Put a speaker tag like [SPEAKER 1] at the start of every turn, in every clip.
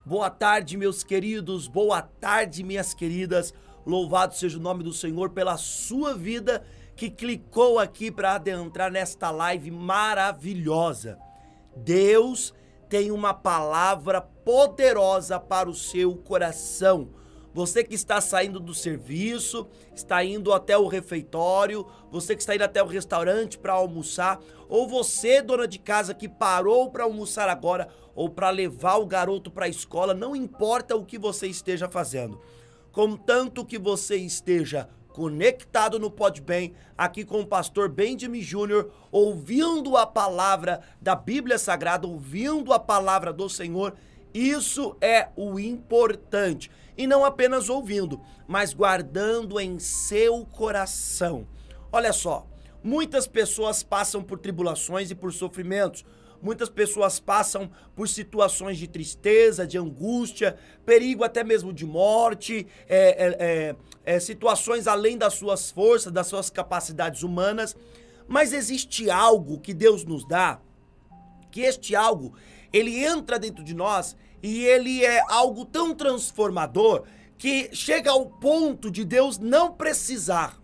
[SPEAKER 1] Boa tarde, meus queridos, boa tarde, minhas queridas. Louvado seja o nome do Senhor pela sua vida que clicou aqui para adentrar nesta live maravilhosa. Deus tem uma palavra poderosa para o seu coração. Você que está saindo do serviço, está indo até o refeitório, você que está indo até o restaurante para almoçar, ou você, dona de casa, que parou para almoçar agora, ou para levar o garoto para a escola, não importa o que você esteja fazendo. Contanto que você esteja conectado no Podbem, aqui com o pastor Benjamin Júnior, ouvindo a palavra da Bíblia Sagrada, ouvindo a palavra do Senhor, isso é o importante. E não apenas ouvindo, mas guardando em seu coração. Olha só, muitas pessoas passam por tribulações e por sofrimentos. Muitas pessoas passam por situações de tristeza, de angústia, perigo até mesmo de morte, situações além das suas forças, das suas capacidades humanas. Mas existe algo que Deus nos dá, que este algo, ele entra dentro de nós e ele é algo tão transformador que chega ao ponto de Deus não precisar.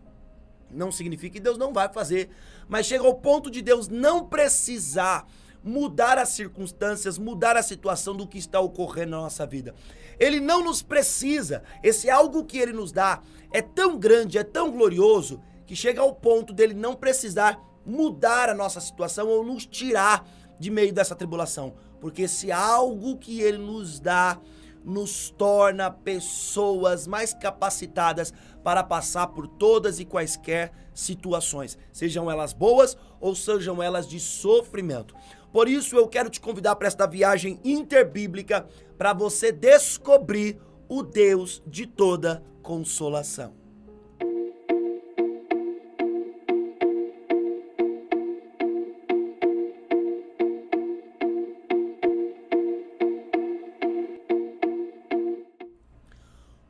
[SPEAKER 1] Não significa que Deus não vai fazer, mas chega ao ponto de Deus não precisar mudar as circunstâncias, mudar a situação do que está ocorrendo na nossa vida. Ele não nos precisa. Esse algo que ele nos dá é tão grande, é tão glorioso, que chega ao ponto dele não precisar mudar a nossa situação ou nos tirar de meio dessa tribulação. Porque esse algo que ele nos dá nos torna pessoas mais capacitadas para passar por todas e quaisquer situações, sejam elas boas ou sejam elas de sofrimento. Por isso eu quero te convidar para esta viagem interbíblica para você descobrir o Deus de toda consolação.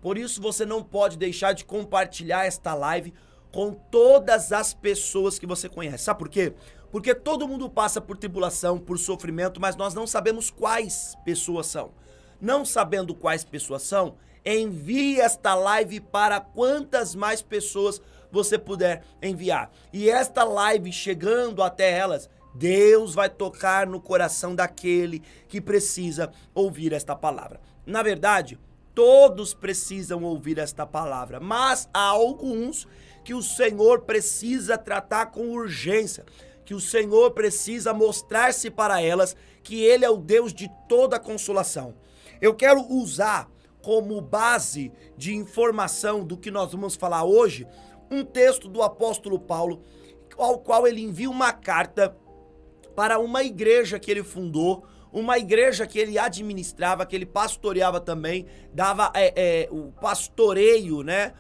[SPEAKER 1] Por isso você não pode deixar de compartilhar esta live com todas as pessoas que você conhece. Sabe por quê? Porque todo mundo passa por tribulação, por sofrimento, mas nós não sabemos quais pessoas são. Não sabendo quais pessoas são, envie esta live para quantas mais pessoas você puder enviar. E esta live chegando até elas, Deus vai tocar no coração daquele que precisa ouvir esta palavra. Na verdade, todos precisam ouvir esta palavra, mas há alguns que o Senhor precisa tratar com urgência, que o Senhor precisa mostrar-se para elas que Ele é o Deus de toda consolação. Eu quero usar como base de informação do que nós vamos falar hoje, um texto do apóstolo Paulo, ao qual ele envia uma carta para uma igreja que ele fundou, uma igreja que ele administrava, que ele pastoreava também, dava o pastoreio, né,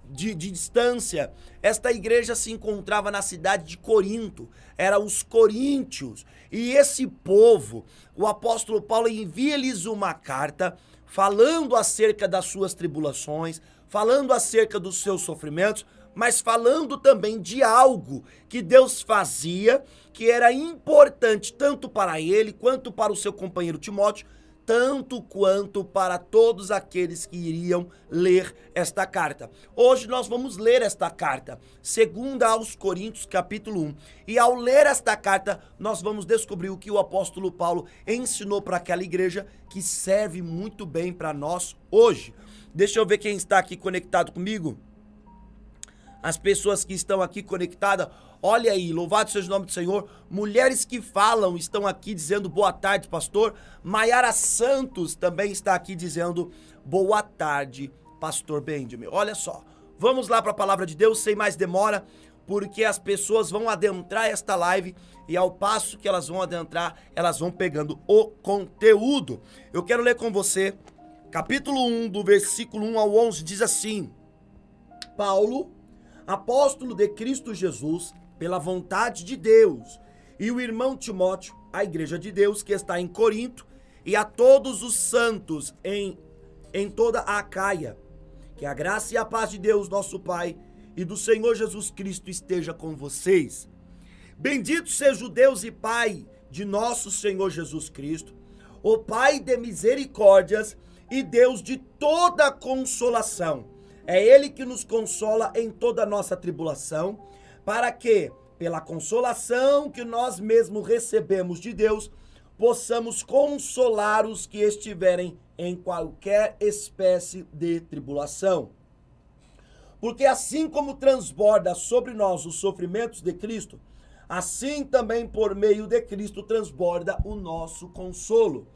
[SPEAKER 1] de distância. Esta igreja se encontrava na cidade de Corinto, eram os coríntios, e esse povo, o apóstolo Paulo envia-lhes uma carta falando acerca das suas tribulações, falando acerca dos seus sofrimentos, mas falando também de algo que Deus fazia, que era importante tanto para ele, quanto para o seu companheiro Timóteo, tanto quanto para todos aqueles que iriam ler esta carta. Hoje nós vamos ler esta carta, 2 aos Coríntios, capítulo 1. E ao ler esta carta, nós vamos descobrir o que o apóstolo Paulo ensinou para aquela igreja, que serve muito bem para nós hoje. Deixa eu ver quem está aqui conectado comigo. As pessoas que estão aqui conectadas, olha aí, louvado seja o nome do Senhor. Mulheres que falam estão aqui dizendo boa tarde, pastor. Maiara Santos também está aqui dizendo boa tarde, pastor Benjamin. Olha só, vamos lá para a palavra de Deus sem mais demora, porque as pessoas vão adentrar esta live e ao passo que elas vão adentrar, elas vão pegando o conteúdo. Eu quero ler com você, capítulo 1, do versículo 1 ao 11, diz assim: Paulo, apóstolo de Cristo Jesus, pela vontade de Deus, e o irmão Timóteo, a igreja de Deus que está em Corinto, e a todos os santos em toda a Acaia, que a graça e a paz de Deus, nosso Pai, e do Senhor Jesus Cristo esteja com vocês. Bendito seja o Deus e Pai de nosso Senhor Jesus Cristo, o Pai de misericórdias e Deus de toda consolação. É Ele que nos consola em toda a nossa tribulação, para que, pela consolação que nós mesmos recebemos de Deus, possamos consolar os que estiverem em qualquer espécie de tribulação. Porque assim como transborda sobre nós os sofrimentos de Cristo, assim também por meio de Cristo transborda o nosso consolo.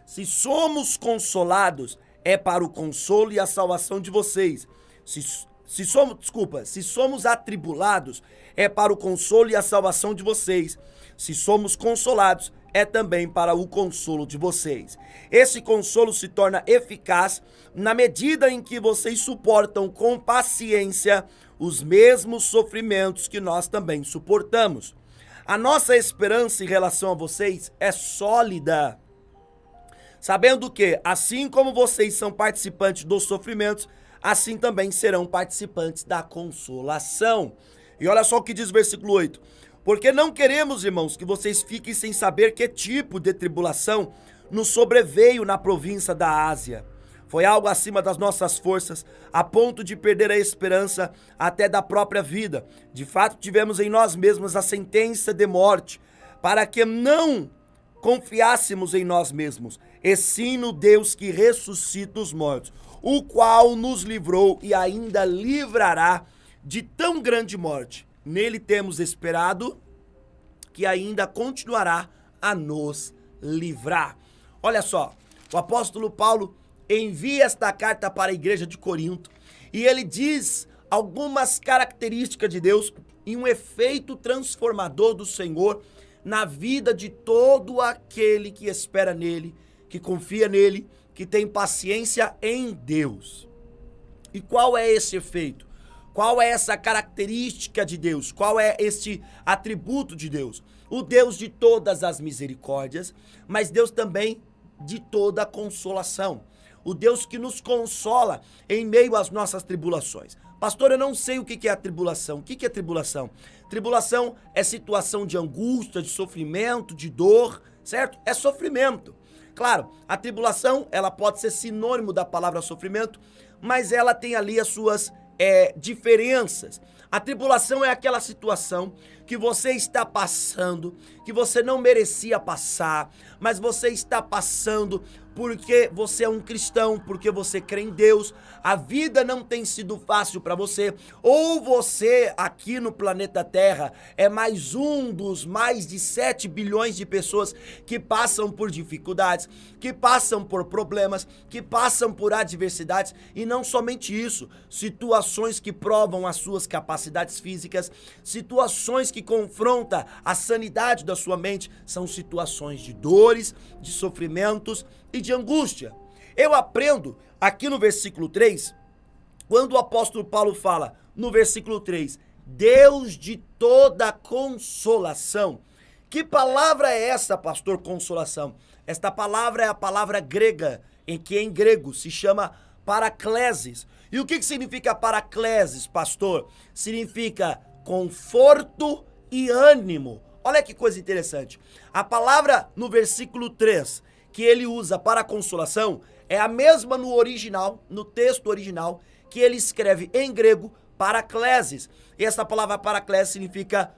[SPEAKER 1] Se somos consolados, é para o consolo e a salvação de vocês. Se somos atribulados, é para o consolo e a salvação de vocês. Se somos consolados, é também para o consolo de vocês. Esse consolo se torna eficaz na medida em que vocês suportam com paciência os mesmos sofrimentos que nós também suportamos. A nossa esperança em relação a vocês é sólida, sabendo que, assim como vocês são participantes dos sofrimentos, assim também serão participantes da consolação. E olha só o que diz o versículo 8. Porque não queremos, irmãos, que vocês fiquem sem saber que tipo de tribulação nos sobreveio na província da Ásia. Foi algo acima das nossas forças, a ponto de perder a esperança até da própria vida. De fato, tivemos em nós mesmos a sentença de morte, para que não confiássemos em nós mesmos, e sim no Deus que ressuscita os mortos, o qual nos livrou e ainda livrará de tão grande morte. Nele temos esperado que ainda continuará a nos livrar. Olha só, o apóstolo Paulo envia esta carta para a igreja de Corinto e ele diz algumas características de Deus e um efeito transformador do Senhor na vida de todo aquele que espera nele, que confia nele, que tem paciência em Deus. E qual é esse efeito? Qual é essa característica de Deus? Qual é este atributo de Deus? O Deus de todas as misericórdias, mas Deus também de toda a consolação. O Deus que nos consola em meio às nossas tribulações. Pastor, eu não sei o que é a tribulação. O que é tribulação? Tribulação é situação de angústia, de sofrimento, de dor, certo? É sofrimento. Claro, a tribulação, ela pode ser sinônimo da palavra sofrimento, mas ela tem ali as suas diferenças. A tribulação é aquela situação que você está passando, que você não merecia passar, mas você está passando porque você é um cristão, porque você crê em Deus. A vida não tem sido fácil para você, ou você aqui no planeta Terra é mais um dos mais de 7 bilhões de pessoas que passam por dificuldades, que passam por problemas, que passam por adversidades, e não somente isso, situações que provam as suas capacidades físicas, situações que confrontam a sanidade da sua mente, são situações de dores, de sofrimentos e de angústia. Eu aprendo aqui no versículo 3, quando o apóstolo Paulo fala no versículo 3, Deus de toda consolação. Que palavra é essa, pastor, consolação? Esta palavra é a palavra grega, que em grego se chama paraclesis. E o que significa paraclesis, pastor? Significa conforto e ânimo. Olha que coisa interessante. A palavra no versículo 3 que ele usa para consolação é a mesma no original, no texto original, que ele escreve em grego paraclesis. E essa palavra paraclesis significa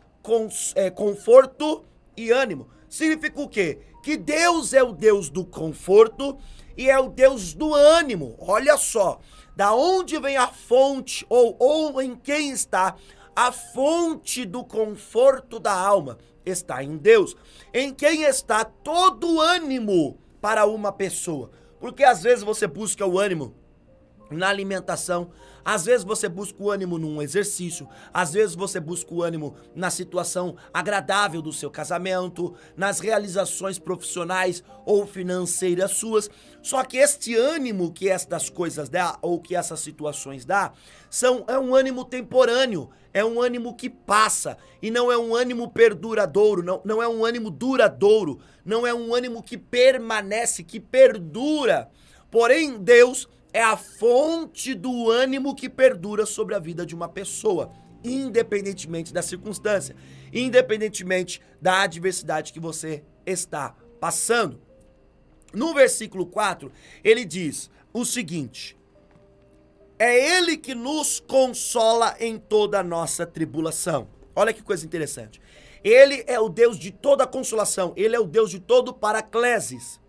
[SPEAKER 1] conforto e ânimo. Significa o quê? Que Deus é o Deus do conforto e é o Deus do ânimo. Olha só, da onde vem a fonte ou em quem está a fonte do conforto da alma? Está em Deus. Em quem está todo o ânimo para uma pessoa? Porque às vezes você busca o ânimo na alimentação, às vezes você busca o ânimo num exercício, às vezes você busca o ânimo na situação agradável do seu casamento, nas realizações profissionais ou financeiras suas. Só que este ânimo que estas coisas dá, ou que essas situações dá, é um ânimo temporâneo, é um ânimo que passa, e não é um ânimo perduradouro, não é um ânimo duradouro, não é um ânimo que permanece, que perdura. Porém, Deus é a fonte do ânimo que perdura sobre a vida de uma pessoa, independentemente da circunstância, independentemente da adversidade que você está passando. No versículo 4, ele diz o seguinte: é ele que nos consola em toda a nossa tribulação. Olha que coisa interessante. Ele é o Deus de toda consolação. Ele é o Deus de todo paraclesis.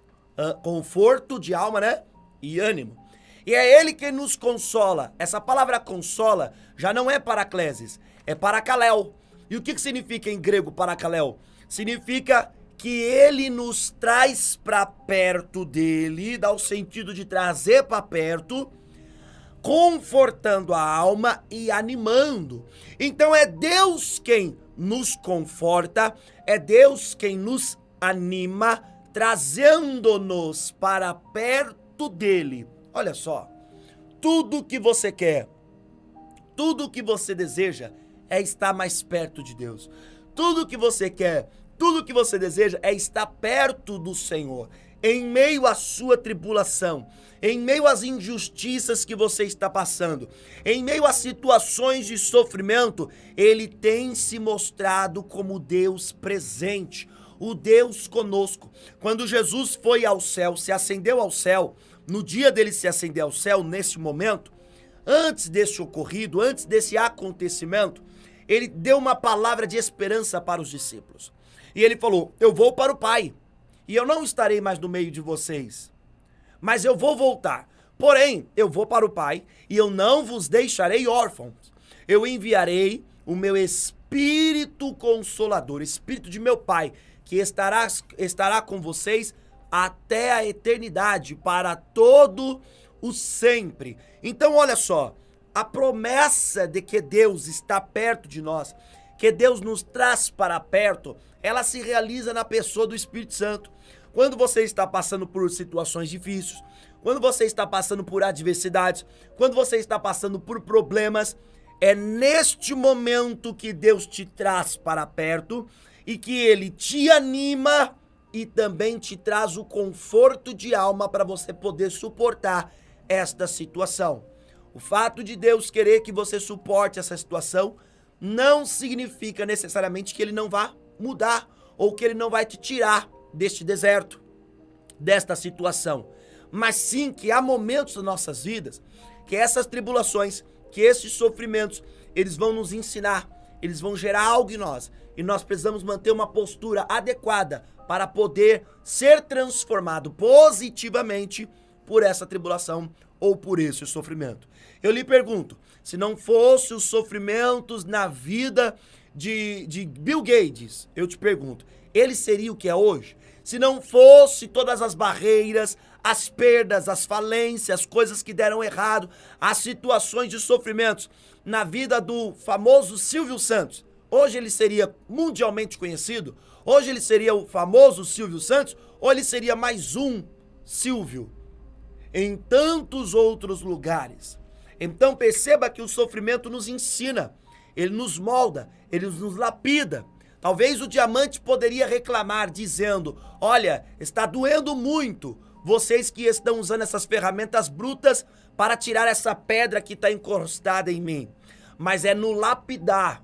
[SPEAKER 1] Conforto de alma, né? E ânimo. E é ele que nos consola. Essa palavra consola já não é paraclesis, é paracaléu. E o que significa em grego paracaléu? Significa que ele nos traz para perto dele, dá o sentido de trazer para perto, confortando a alma e animando. Então é Deus quem nos conforta, é Deus quem nos anima, trazendo-nos para perto dele. Olha só, tudo que você quer, tudo que você deseja é estar mais perto de Deus. Tudo que você quer, tudo que você deseja é estar perto do Senhor. Em meio à sua tribulação, em meio às injustiças que você está passando, em meio às situações de sofrimento, ele tem se mostrado como Deus presente, o Deus conosco. Quando Jesus foi ao céu, se ascendeu ao céu, no dia dele se ascender ao céu, nesse momento, antes desse ocorrido, antes desse acontecimento, ele deu uma palavra de esperança para os discípulos. E ele falou: eu vou para o Pai, e eu não estarei mais no meio de vocês, mas eu vou voltar. Porém, eu vou para o Pai, e eu não vos deixarei órfãos. Eu enviarei o meu Espírito Consolador, Espírito de meu Pai, que estará com vocês até a eternidade, para todo o sempre. Então, olha só, a promessa de que Deus está perto de nós, que Deus nos traz para perto, ela se realiza na pessoa do Espírito Santo. Quando você está passando por situações difíceis, quando você está passando por adversidades, quando você está passando por problemas, é neste momento que Deus te traz para perto e que Ele te anima e também te traz o conforto de alma para você poder suportar esta situação. O fato de Deus querer que você suporte essa situação não significa necessariamente que Ele não vá mudar ou que Ele não vai te tirar deste deserto, desta situação. Mas sim que há momentos das nossas vidas que essas tribulações, que esses sofrimentos, eles vão nos ensinar, eles vão gerar algo em nós. E nós precisamos manter uma postura adequada para poder ser transformado positivamente por essa tribulação ou por esse sofrimento. Eu lhe pergunto, se não fosse os sofrimentos na vida de Bill Gates, eu te pergunto, ele seria o que é hoje? Se não fosse todas as barreiras, as perdas, as falências, as coisas que deram errado, as situações de sofrimentos na vida do famoso Silvio Santos, hoje ele seria mundialmente conhecido? Hoje ele seria o famoso Silvio Santos? Ou ele seria mais um Silvio em tantos outros lugares? Então perceba que o sofrimento nos ensina, ele nos molda, ele nos lapida. Talvez o diamante poderia reclamar dizendo: olha, está doendo muito, vocês que estão usando essas ferramentas brutas para tirar essa pedra que está encostada em mim. Mas é no lapidar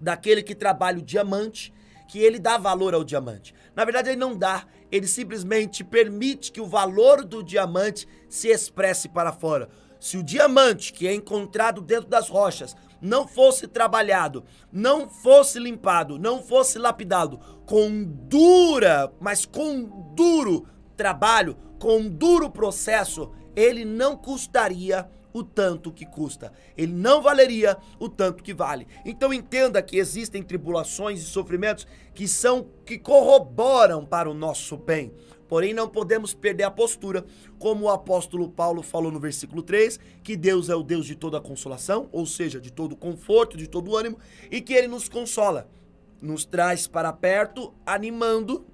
[SPEAKER 1] daquele que trabalha o diamante que ele dá valor ao diamante. Na verdade, ele não dá, ele simplesmente permite que o valor do diamante se expresse para fora. Se o diamante que é encontrado dentro das rochas não fosse trabalhado, não fosse limpado, não fosse lapidado com duro trabalho, com duro processo, ele não custaria o tanto que custa. Ele não valeria o tanto que vale. Então entenda que existem tribulações e sofrimentos que corroboram para o nosso bem. Porém, não podemos perder a postura, como o apóstolo Paulo falou no versículo 3, que Deus é o Deus de toda consolação, ou seja, de todo conforto, de todo ânimo, e que Ele nos consola, nos traz para perto, animando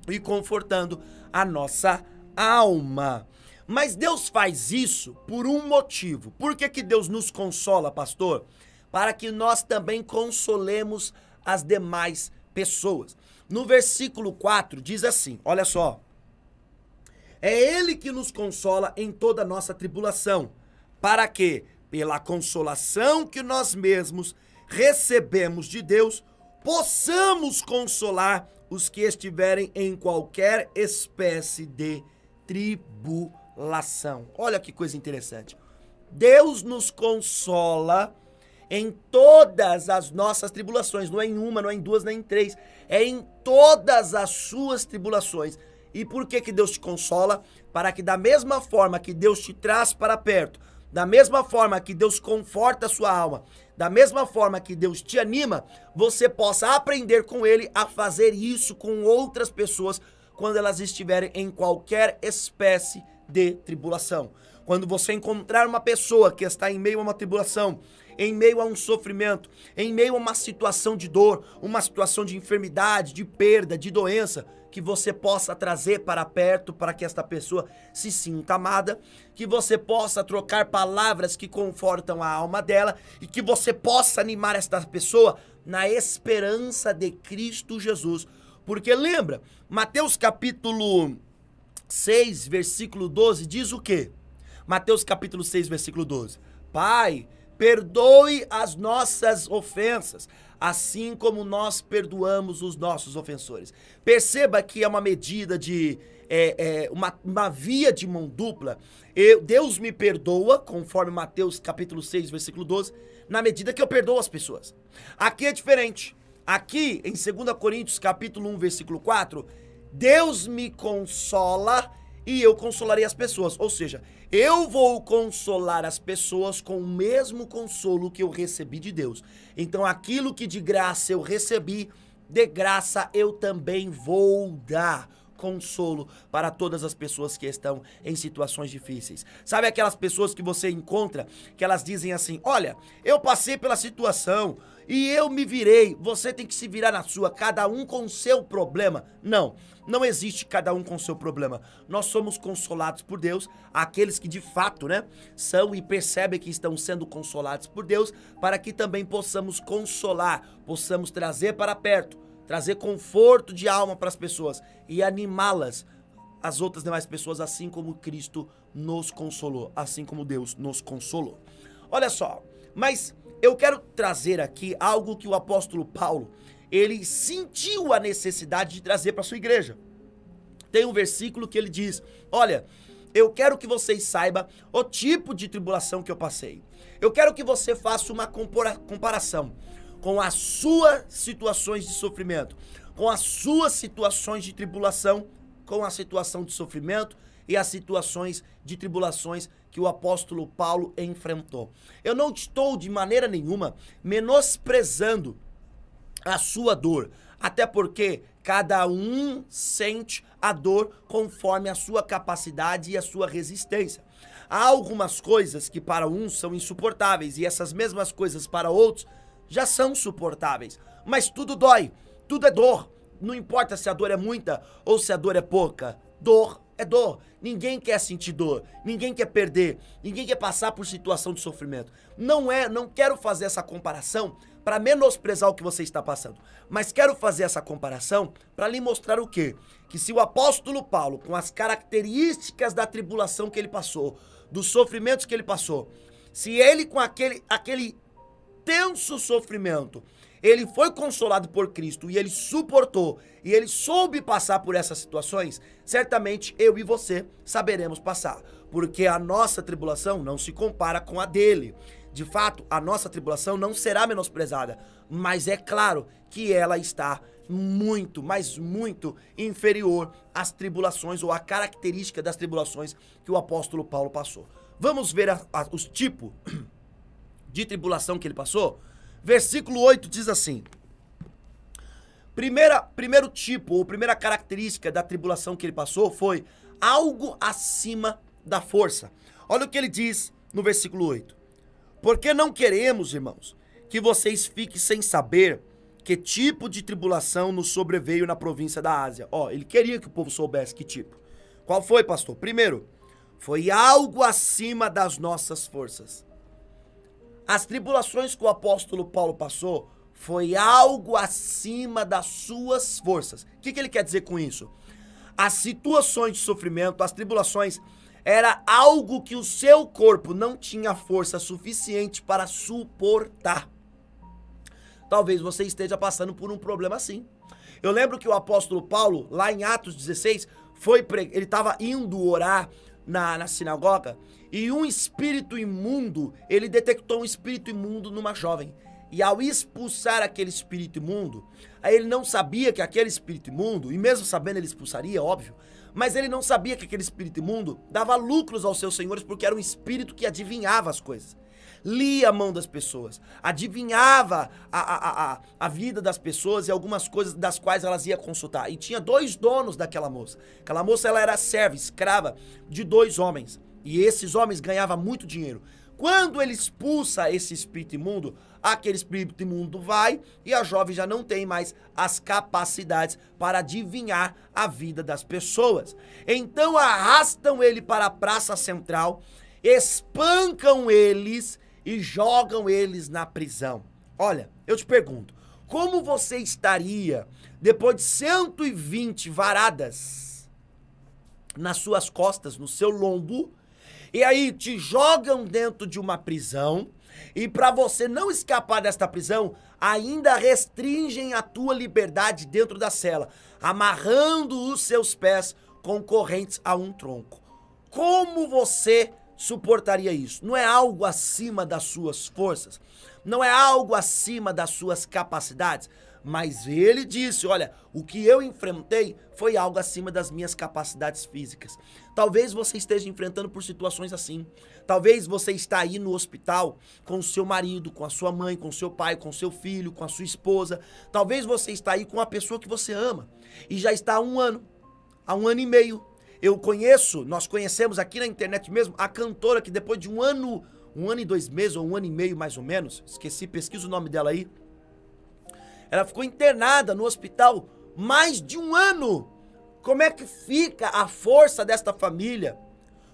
[SPEAKER 1] e confortando a nossa alma. Mas Deus faz isso por um motivo. Por que Deus nos consola, pastor? Para que nós também consolemos as demais pessoas. No versículo 4 diz assim, olha só: é Ele que nos consola em toda a nossa tribulação, para que, pela consolação que nós mesmos recebemos de Deus, possamos consolar os que estiverem em qualquer espécie de tribulação. Olha que coisa interessante. Deus nos consola em todas as nossas tribulações, não é em uma, não é em duas, nem em três, é em todas as suas tribulações. E por que Deus te consola? Para que da mesma forma que Deus te traz para perto, da mesma forma que Deus conforta a sua alma, da mesma forma que Deus te anima, você possa aprender com Ele a fazer isso com outras pessoas quando elas estiverem em qualquer espécie de tribulação. Quando você encontrar uma pessoa que está em meio a uma tribulação, em meio a um sofrimento, em meio a uma situação de dor, uma situação de enfermidade, de perda, de doença, que você possa trazer para perto para que esta pessoa se sinta amada, que você possa trocar palavras que confortam a alma dela e que você possa animar esta pessoa na esperança de Cristo Jesus. Porque lembra, Mateus capítulo 6, versículo 12, diz o quê? Mateus capítulo 6, versículo 12. Pai, perdoe as nossas ofensas, assim como nós perdoamos os nossos ofensores. Perceba que é uma medida de... uma via de mão dupla. Deus me perdoa, conforme Mateus capítulo 6, versículo 12, na medida que eu perdoo as pessoas. Aqui é diferente. Aqui, em 2 Coríntios capítulo 1, versículo 4, Deus me consola e eu consolarei as pessoas. Ou seja, eu vou consolar as pessoas com o mesmo consolo que eu recebi de Deus. Então aquilo que de graça eu recebi, de graça eu também vou dar consolo para todas as pessoas que estão em situações difíceis. Sabe aquelas pessoas que você encontra, que elas dizem assim, olha, eu passei pela situação e eu me virei, você tem que se virar na sua, cada um com o seu problema. Não, não existe cada um com o seu problema. Nós somos consolados por Deus, aqueles que de fato, são e percebem que estão sendo consolados por Deus, para que também possamos consolar, possamos trazer para perto, trazer conforto de alma para as pessoas e animá-las, as outras demais pessoas, assim como Cristo nos consolou, assim como Deus nos consolou. Olha só, mas eu quero trazer aqui algo que o apóstolo Paulo, ele sentiu a necessidade de trazer para a sua igreja. Tem um versículo que ele diz, olha, eu quero que vocês saibam o tipo de tribulação que eu passei. Eu quero que você faça uma comparação com as suas situações de sofrimento, com as suas situações de tribulação, com a situação de sofrimento e as situações de tribulações que o apóstolo Paulo enfrentou. Eu não estou de maneira nenhuma menosprezando a sua dor, até porque cada um sente a dor conforme a sua capacidade e a sua resistência. Há algumas coisas que para uns são insuportáveis e essas mesmas coisas para outros já são suportáveis, mas tudo dói, tudo é dor, não importa se a dor é muita ou se a dor é pouca, dor é dor, ninguém quer sentir dor, ninguém quer perder, ninguém quer passar por situação de sofrimento. Não quero fazer essa comparação para menosprezar o que você está passando, mas quero fazer essa comparação para lhe mostrar o quê? Que se o apóstolo Paulo, com as características da tribulação que ele passou, dos sofrimentos que ele passou, se ele com aquele tenso sofrimento, ele foi consolado por Cristo e ele suportou e ele soube passar por essas situações, certamente eu e você saberemos passar, porque a nossa tribulação não se compara com a dele. De fato, a nossa tribulação não será menosprezada, mas é claro que ela está muito, mas muito inferior às tribulações ou à característica das tribulações que o apóstolo Paulo passou. Vamos ver os tipos de tribulação que ele passou? Versículo 8 diz assim, primeiro tipo, ou primeira característica da tribulação que ele passou foi algo acima da força. Olha o que ele diz no versículo 8. Porque não queremos, irmãos, que vocês fiquem sem saber que tipo de tribulação nos sobreveio na província da Ásia. Ele queria que o povo soubesse que tipo. Qual foi, pastor? Primeiro, foi algo acima das nossas forças. As tribulações que o apóstolo Paulo passou foi algo acima das suas forças. O que ele quer dizer com isso? As situações de sofrimento, as tribulações, era algo que o seu corpo não tinha força suficiente para suportar. Talvez você esteja passando por um problema assim. Eu lembro que o apóstolo Paulo, lá em Atos 16, ele estava indo orar na sinagoga e um espírito imundo, ele detectou um espírito imundo numa jovem. E ao expulsar aquele espírito imundo, aí ele não sabia que aquele espírito imundo, e mesmo sabendo ele expulsaria, óbvio, mas ele não sabia que aquele espírito imundo dava lucros aos seus senhores porque era um espírito que adivinhava as coisas. Lia a mão das pessoas, adivinhava a vida das pessoas e algumas coisas das quais elas iam consultar. E tinha 2 donos daquela moça. Aquela moça, ela era serva, escrava de 2 homens. E esses homens ganhavam muito dinheiro. Quando ele expulsa esse espírito imundo, aquele espírito imundo vai e a jovem já não tem mais as capacidades para adivinhar a vida das pessoas. Então arrastam ele para a praça central, espancam eles e jogam eles na prisão. Olha, eu te pergunto, como você estaria depois de 120 varadas nas suas costas, no seu lombo, e aí te jogam dentro de uma prisão, e para você não escapar desta prisão, ainda restringem a tua liberdade dentro da cela, amarrando os seus pés com correntes a um tronco. Como você suportaria isso? Não é algo acima das suas forças? Não é algo acima das suas capacidades? Mas ele disse, olha, o que eu enfrentei foi algo acima das minhas capacidades físicas. Talvez você esteja enfrentando por situações assim. Talvez você está aí no hospital com o seu marido, com a sua mãe, com o seu pai, com o seu filho, com a sua esposa. Talvez você está aí com a pessoa que você ama e já está há 1 ano, há 1 ano e meio. Nós conhecemos aqui na internet mesmo, a cantora que depois de 1 ano e 2 meses, ou 1 ano e meio mais ou menos, esqueci, pesquisa o nome dela aí, ela ficou internada no hospital mais de 1 ano. Como é que fica a força desta família?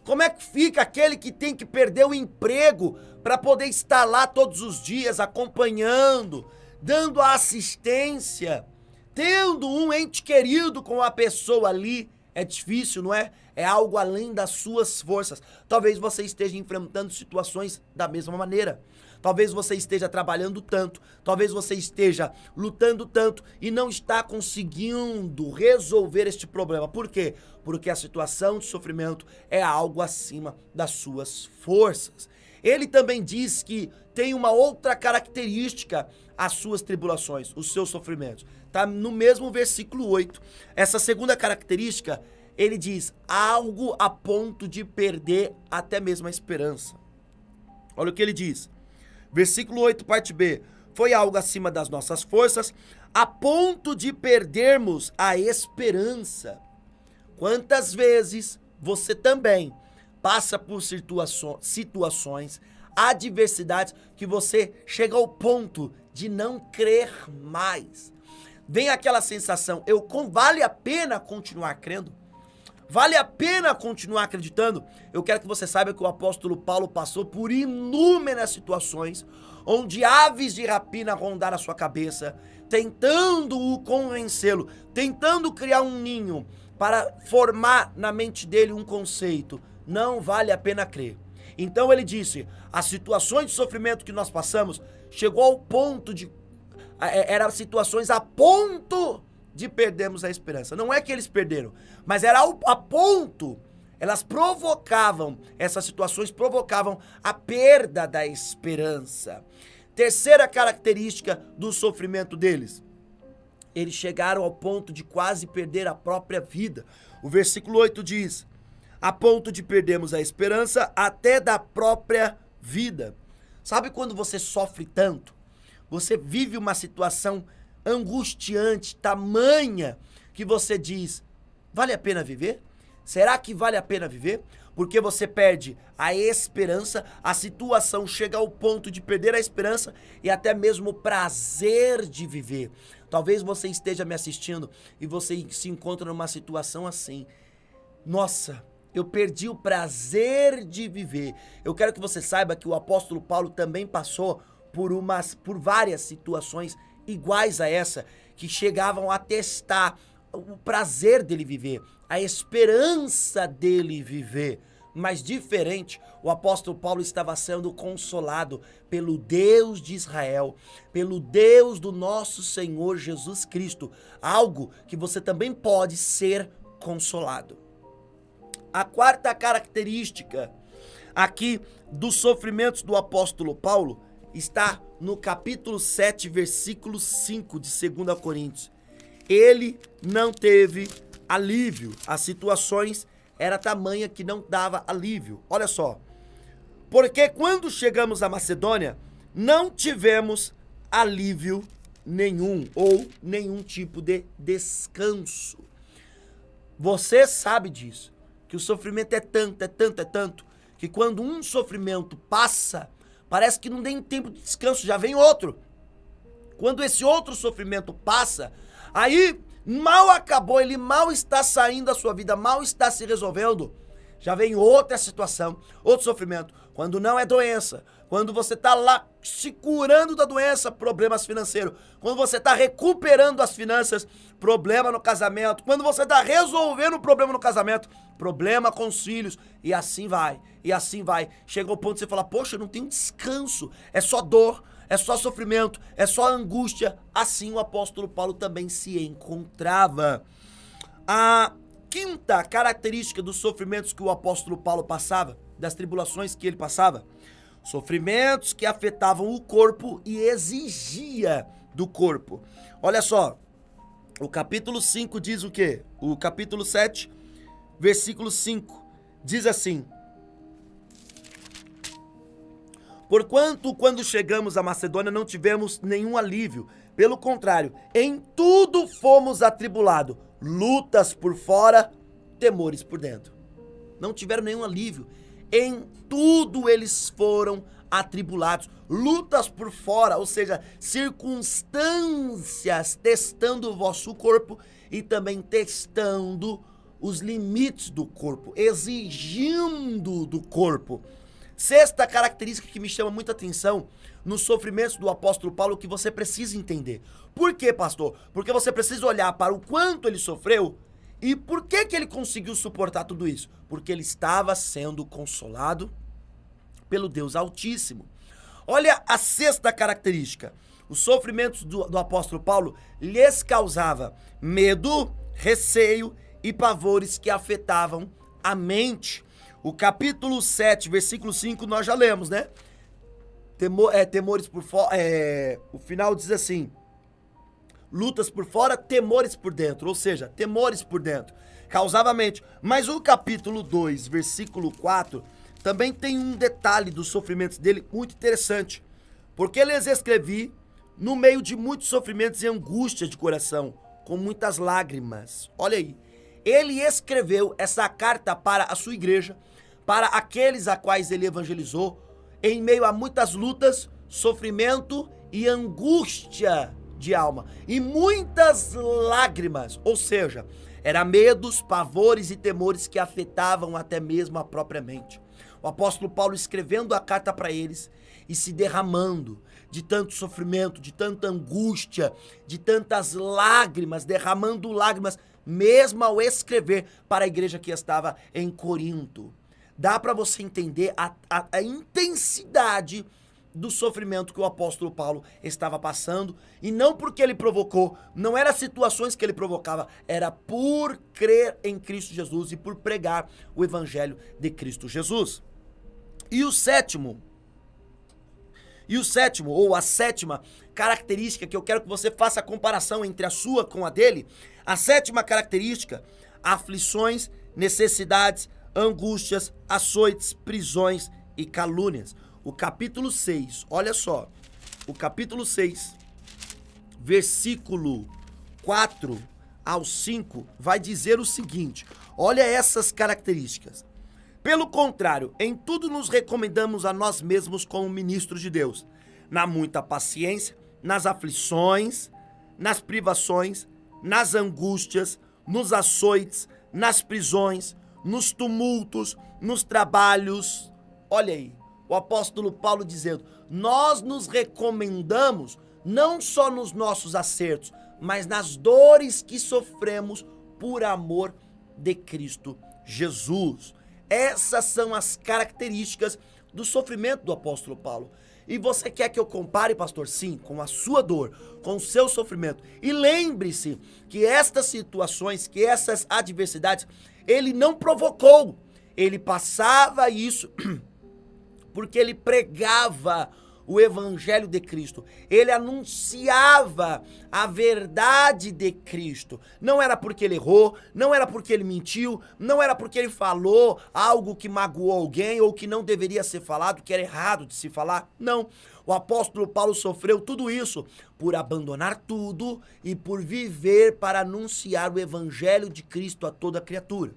[SPEAKER 1] Como é que fica aquele que tem que perder o emprego para poder estar lá todos os dias acompanhando, dando a assistência, tendo um ente querido com a pessoa ali? É difícil, não é? É algo além das suas forças. Talvez você esteja enfrentando situações da mesma maneira. Talvez você esteja trabalhando tanto, talvez você esteja lutando tanto e não está conseguindo resolver este problema. Por quê? Porque a situação de sofrimento é algo acima das suas forças. Ele também diz que tem uma outra característica as suas tribulações, os seus sofrimentos. Está no mesmo versículo 8. Essa segunda característica, ele diz, algo a ponto de perder até mesmo a esperança. Olha o que ele diz. Versículo 8, parte B. Foi algo acima das nossas forças, a ponto de perdermos a esperança. Quantas vezes você também passa por situações, adversidades, que você chega ao ponto de não crer mais? Vem aquela sensação, vale a pena continuar crendo? Vale a pena continuar acreditando? Eu quero que você saiba que o apóstolo Paulo passou por inúmeras situações onde aves de rapina rondaram a sua cabeça, tentando o convencê-lo, tentando criar um ninho para formar na mente dele um conceito. Não vale a pena crer. Então ele disse, as situações de sofrimento que nós passamos chegou ao ponto de... eram situações a ponto de perdermos a esperança. Não é que eles perderam, mas era a ponto, essas situações provocavam a perda da esperança. Terceira característica do sofrimento deles, eles chegaram ao ponto de quase perder a própria vida. O versículo 8 diz, a ponto de perdermos a esperança até da própria vida. Sabe quando você sofre tanto? Você vive uma situação angustiante, tamanha, que você diz, vale a pena viver? Será que vale a pena viver? Porque você perde a esperança, a situação chega ao ponto de perder a esperança e até mesmo o prazer de viver. Talvez você esteja me assistindo e você se encontra numa situação assim. Nossa, eu perdi o prazer de viver. Eu quero que você saiba que o apóstolo Paulo também passou por várias situações iguais a essa, que chegavam a testar o prazer dele viver, a esperança dele viver. mas diferente, o apóstolo Paulo estava sendo consolado pelo Deus de Israel, pelo Deus do nosso Senhor Jesus Cristo, algo que você também pode ser consolado. A quarta característica aqui dos sofrimentos do apóstolo Paulo está no capítulo 7, versículo 5 de 2 Coríntios. Ele não teve alívio, as situações era tamanha que não dava alívio. Olha só, porque quando chegamos à Macedônia, não tivemos alívio nenhum, ou nenhum tipo de descanso. Você sabe disso, que o sofrimento é tanto, que quando um sofrimento passa, parece que não tem tempo de descanso, já vem outro. Quando esse outro sofrimento passa, aí mal acabou, ele mal está saindo da sua vida, mal está se resolvendo, já vem outra situação, outro sofrimento. Quando não é doença, quando você está lá se curando da doença, problemas financeiros. Quando você está recuperando as finanças, problema no casamento. Quando você está resolvendo o problema no casamento, problema com os filhos. E assim vai, e assim vai. Chega ao ponto de você falar, poxa, eu não tenho descanso, é só dor, é só sofrimento, é só angústia. Assim o apóstolo Paulo também se encontrava. A quinta característica dos sofrimentos que o apóstolo Paulo passava, das tribulações que ele passava, sofrimentos que afetavam o corpo e exigia do corpo. Olha só, o capítulo 5 diz o quê? O capítulo 7, versículo 5, diz assim: porquanto, quando chegamos à Macedônia, não tivemos nenhum alívio. Pelo contrário, em tudo fomos atribulados. Lutas por fora, temores por dentro. Não tiveram nenhum alívio. Em tudo eles foram atribulados. Lutas por fora, ou seja, circunstâncias testando o vosso corpo e também testando os limites do corpo, exigindo do corpo. Sexta característica que me chama muita atenção nos sofrimentos do apóstolo Paulo, que você precisa entender. Por quê, pastor? Porque você precisa olhar para o quanto ele sofreu e por que ele conseguiu suportar tudo isso. Porque ele estava sendo consolado pelo Deus Altíssimo. Olha a sexta característica. Os sofrimentos do apóstolo Paulo lhes causava medo, receio e pavores que afetavam a mente. O capítulo 7, versículo 5, nós já lemos, né? Temores por fora, o final diz assim: lutas por fora, temores por dentro, ou seja, temores por dentro, causava a mente. Mas o capítulo 2, versículo 4, também tem um detalhe dos sofrimentos dele muito interessante, porque lhes escrevi no meio de muitos sofrimentos e angústia de coração, com muitas lágrimas. Olha aí, ele escreveu essa carta para a sua igreja, para aqueles a quais ele evangelizou, em meio a muitas lutas, sofrimento e angústia de alma, e muitas lágrimas, ou seja, eram medos, pavores e temores que afetavam até mesmo a própria mente. O apóstolo Paulo escrevendo a carta para eles e se derramando de tanto sofrimento, de tanta angústia, de tantas lágrimas, derramando lágrimas, mesmo ao escrever para a igreja que estava em Corinto. Dá para você entender a intensidade do sofrimento que o apóstolo Paulo estava passando, e não porque ele provocou, não eram situações que ele provocava, era por crer em Cristo Jesus e por pregar o evangelho de Cristo Jesus. E o sétimo, ou a sétima característica, que eu quero que você faça a comparação entre a sua com a dele, a sétima característica: aflições, necessidades, angústias, açoites, prisões e calúnias. O capítulo 6, olha só, o capítulo 6, versículo 4 ao 5, vai dizer o seguinte: olha essas características. Pelo contrário, em tudo nos recomendamos a nós mesmos como ministros de Deus, na muita paciência, nas aflições, nas privações, nas angústias, nos açoites, nas prisões, nos tumultos, nos trabalhos. Olha aí, o apóstolo Paulo dizendo, nós nos recomendamos não só nos nossos acertos, mas nas dores que sofremos por amor de Cristo Jesus. Essas são as características do sofrimento do apóstolo Paulo. E você quer que eu compare, pastor? Sim, com a sua dor, com o seu sofrimento. E lembre-se que estas situações, que essas adversidades, ele não provocou. Ele passava isso porque ele pregava o evangelho de Cristo. Ele anunciava a verdade de Cristo. Não era porque ele errou, não era porque ele mentiu, não era porque ele falou algo que magoou alguém ou que não deveria ser falado, que era errado de se falar. Não. O apóstolo Paulo sofreu tudo isso por abandonar tudo e por viver para anunciar o evangelho de Cristo a toda criatura.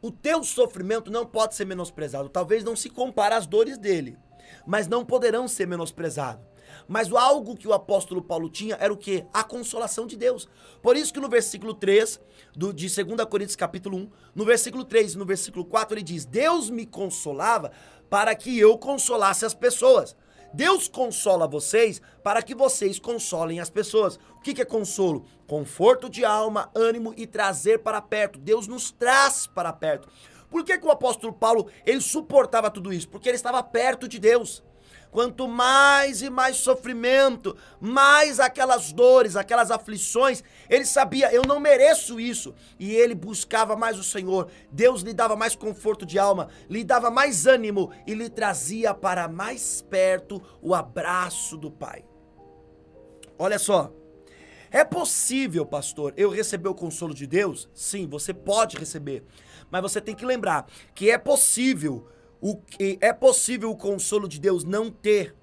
[SPEAKER 1] O teu sofrimento não pode ser menosprezado. Talvez não se compare às dores dele, mas não poderão ser menosprezados. Mas algo que o apóstolo Paulo tinha era o quê? A consolação de Deus. Por isso que no versículo 3 de 2 Coríntios capítulo 1, no versículo 3 e no versículo 4 ele diz: Deus me consolava para que eu consolasse as pessoas. Deus consola vocês para que vocês consolem as pessoas. O que é consolo? Conforto de alma, ânimo e trazer para perto. Deus nos traz para perto. Por que o apóstolo Paulo, ele suportava tudo isso? Porque ele estava perto de Deus. Quanto mais e mais sofrimento, mais aquelas dores, aquelas aflições, ele sabia, eu não mereço isso. E ele buscava mais o Senhor. Deus lhe dava mais conforto de alma, lhe dava mais ânimo e lhe trazia para mais perto o abraço do Pai. Olha só, é possível, pastor, eu receber o consolo de Deus? Sim, você pode receber. Mas você tem que lembrar que é possível o consolo de Deus não ter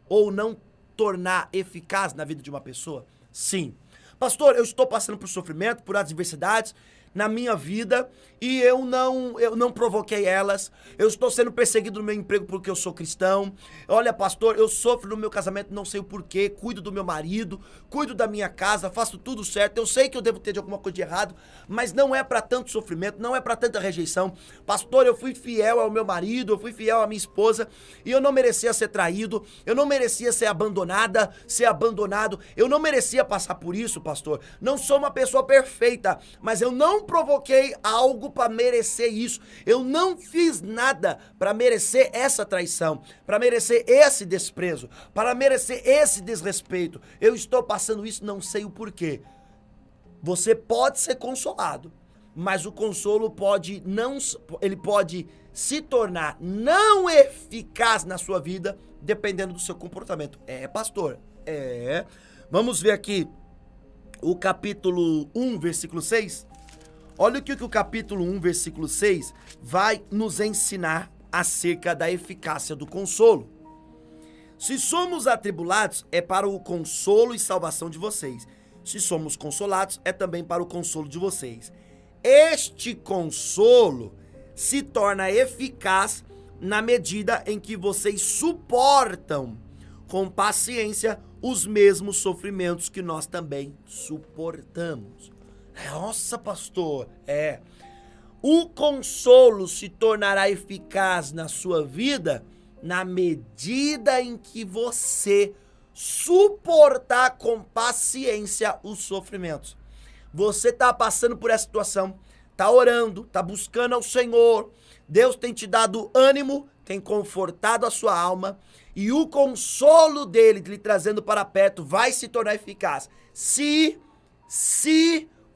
[SPEAKER 1] ou não tornar eficaz na vida de uma pessoa? Sim. Pastor, eu estou passando por sofrimento, por adversidades na minha vida e eu não provoquei elas. Eu estou sendo perseguido no meu emprego porque eu sou cristão. Olha, pastor, eu sofro no meu casamento, não sei o porquê. Cuido do meu marido, cuido da minha casa, faço tudo certo. Eu sei que eu devo ter de alguma coisa de errado, mas não é para tanto sofrimento, não é para tanta rejeição. Pastor, eu fui fiel ao meu marido, eu fui fiel à minha esposa e eu não merecia ser traído, eu não merecia ser abandonada, ser abandonado. Eu não merecia passar por isso, pastor. Não sou uma pessoa perfeita, mas eu não provoquei algo para merecer isso. Eu não fiz nada para merecer essa traição, para merecer esse desprezo, para merecer esse desrespeito. Eu estou passando isso, não sei o porquê. Você pode ser consolado, mas o consolo pode se tornar não eficaz na sua vida, dependendo do seu comportamento. Pastor, Vamos ver aqui o capítulo 1, versículo 6. Olha o que o capítulo 1, versículo 6 vai nos ensinar acerca da eficácia do consolo. Se somos atribulados, é para o consolo e salvação de vocês. Se somos consolados, é também para o consolo de vocês. Este consolo se torna eficaz na medida em que vocês suportam com paciência os mesmos sofrimentos que nós também suportamos. Nossa, pastor, o consolo se tornará eficaz na sua vida na medida em que você suportar com paciência os sofrimentos. Você está passando por essa situação, está orando, está buscando ao Senhor, Deus tem te dado ânimo, tem confortado a sua alma, e o consolo dele, lhe trazendo para perto, vai se tornar eficaz se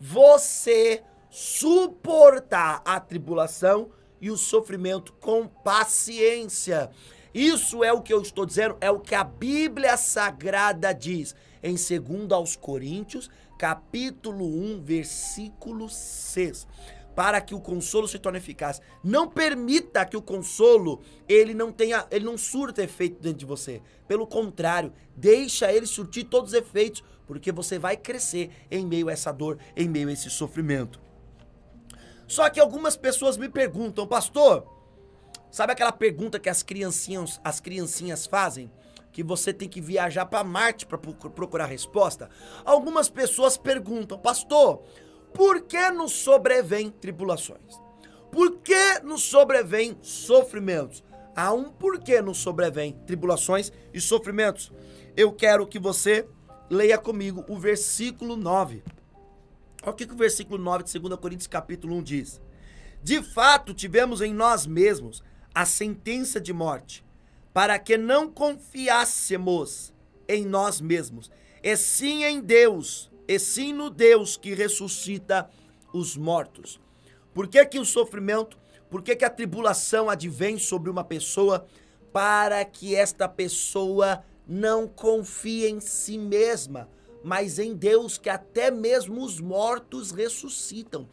[SPEAKER 1] você suportar a tribulação e o sofrimento com paciência. Isso é o que eu estou dizendo, é o que a Bíblia Sagrada diz em 2 aos Coríntios, capítulo 1, versículo 6. Para que o consolo se torne eficaz. Não permita que o consolo, ele não surta efeito dentro de você. Pelo contrário, deixa ele surtir todos os efeitos, porque você vai crescer em meio a essa dor, em meio a esse sofrimento. Só que algumas pessoas me perguntam, pastor, sabe aquela pergunta que as criancinhas fazem? Que você tem que viajar para Marte para procurar resposta? Algumas pessoas perguntam, pastor, por que nos sobrevêm tribulações? Por que nos sobrevêm sofrimentos? Há um porquê nos sobrevêm tribulações e sofrimentos. Eu quero que você leia comigo o versículo 9. Olha o que o versículo 9 de 2 Coríntios capítulo 1 diz. De fato, tivemos em nós mesmos a sentença de morte, para que não confiássemos em nós mesmos, e sim em Deus, e sim no Deus que ressuscita os mortos. Por que que o sofrimento, por que que a tribulação advém sobre uma pessoa? Para que esta pessoa não confie em si mesma, mas em Deus, que até mesmo os mortos ressuscitam.